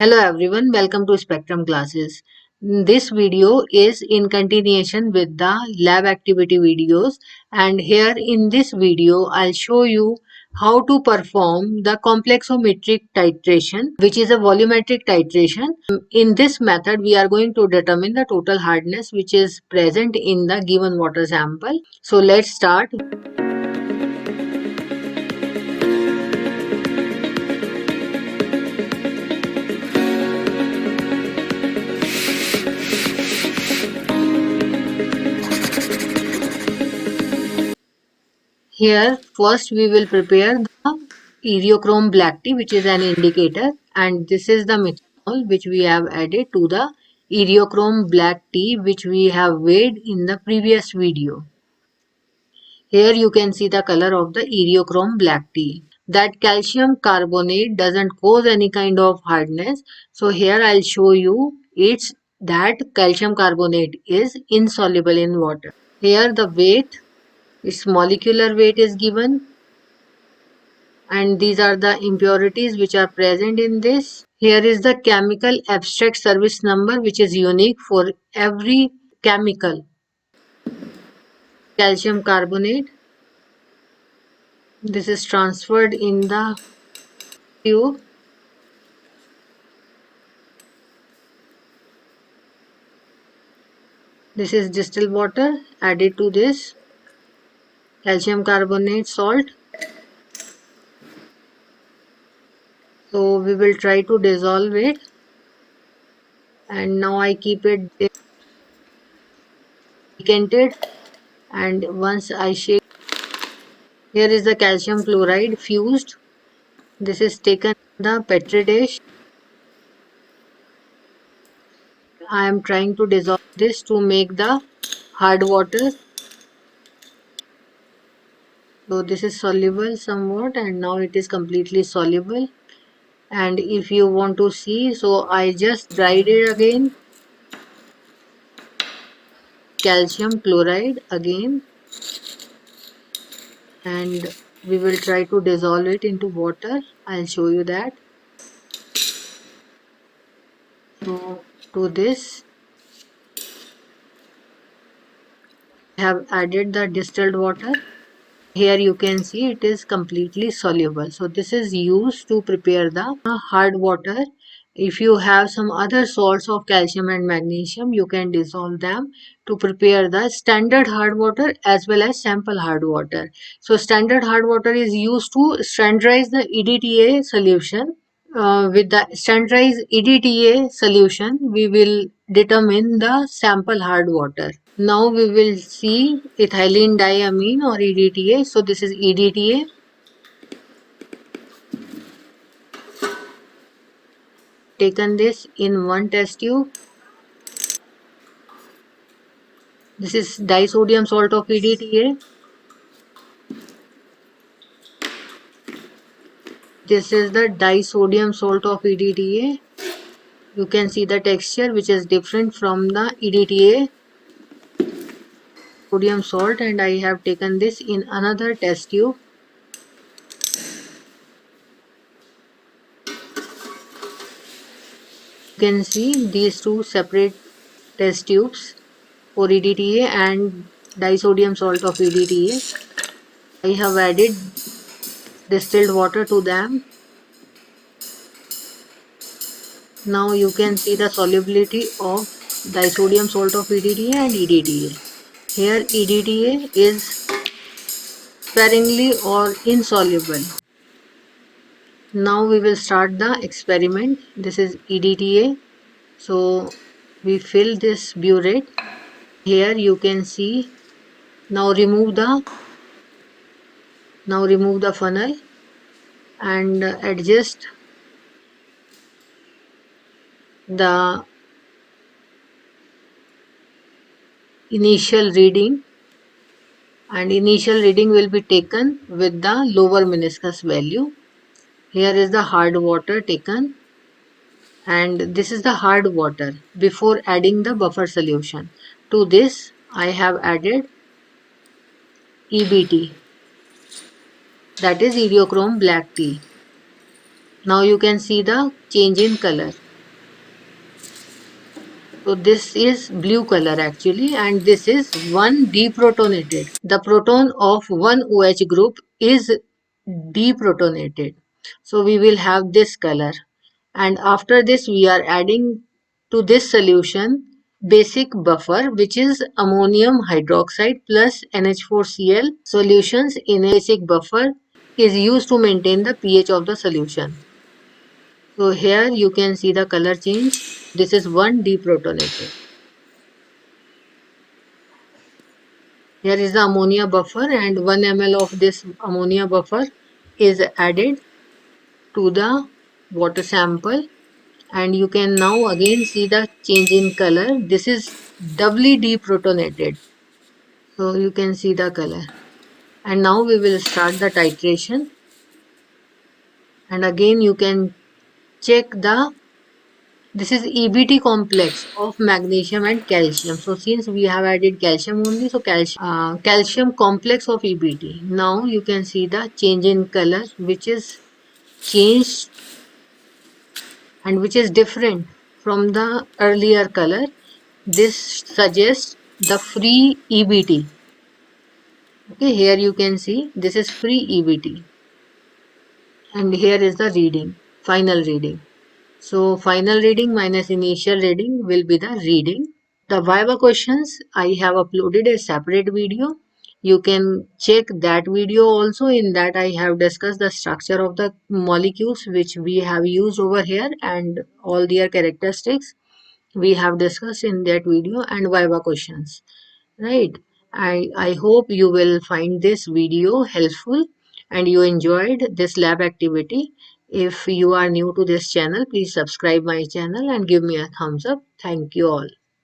Hello everyone, welcome to Spectrum classes. This video is in continuation with the lab activity videos, and here in this video I'll show you how to perform the complexometric titration, which is a volumetric titration. In this method we are going to determine the total hardness which is present in the given water sample. So let's start. Here first we will prepare the eriochrome black tea, which is an indicator, and this is the methanol which we have added to the eriochrome black tea which we have weighed in the previous video. Here you can see the color of the eriochrome black tea. That calcium carbonate doesn't cause any kind of hardness. So here I'll show you that calcium carbonate is insoluble in water. Here the weight, its molecular weight is given, and these are the impurities which are present in this. Here is the chemical abstract service number, which is unique for every chemical. Calcium carbonate. This is transferred in the tube. This is distilled water added to this calcium carbonate salt. So we will try to dissolve it, and now I keep it decanted, and once I shake, here is the calcium chloride fused. This is taken in the petri dish. I am trying to dissolve this to make the hard water. So this is soluble somewhat, and now it is completely soluble. And if you want to see, so I just dried it again. Calcium chloride again, and we will try to dissolve it into water. I'll show you that. So to this I have added the distilled water. Here you can see it is completely soluble. So this is used to prepare the hard water. If you have some other salts of calcium and magnesium, you can dissolve them to prepare the standard hard water as well as sample hard water. So standard hard water is used to standardize the EDTA solution. With the standardized EDTA solution, we will determine the sample hard water. Now we will see ethylene diamine or EDTA. So this is EDTA. Taken this in one test tube. This is disodium salt of EDTA. This is the disodium salt of EDTA. You can see the texture which is different from the EDTA sodium salt, and I have taken this in another test tube. You can see these two separate test tubes for EDTA and disodium salt of EDTA. I have added distilled water to them. Now you can see the solubility of disodium salt of EDTA and EDTA. Here EDTA is sparingly or insoluble. Now we will start the experiment. This is EDTA. So we fill this burette. Here you can see. Now remove the funnel and adjust the initial reading, and initial reading will be taken with the lower meniscus value. Here is the hard water taken, and this is the hard water before adding the buffer solution. To this I have added EBT, that is eriochrome black tea. Now you can see the change in color. So this is blue color actually, and this is one deprotonated. The proton of one OH group is deprotonated. So we will have this color. And after this we are adding to this solution basic buffer, which is ammonium hydroxide plus NH4Cl. Solutions in a basic buffer is used to maintain the pH of the solution. So here you can see the color change. This is one deprotonated. Here is the ammonia buffer, and 1 ml of this ammonia buffer is added to the water sample, and you can now again see the change in color. This is doubly deprotonated. So you can see the color. And now we will start the titration. And again you can check this is EBT complex of magnesium and calcium. So since we have added calcium only, so calcium complex of EBT. Now you can see the change in color, which is changed and which is different from the earlier color. This suggests the free EBT. Okay, here you can see this is free EBT. And here is the reading, final reading. So final reading minus initial reading will be the reading. The viva questions, I have uploaded a separate video. You can check that video also. In that I have discussed the structure of the molecules which we have used over here and all their characteristics we have discussed in that video, and viva questions. Right. I hope you will find this video helpful and you enjoyed this lab activity. If you are new to this channel, please subscribe my channel and give me a thumbs up. Thank you all.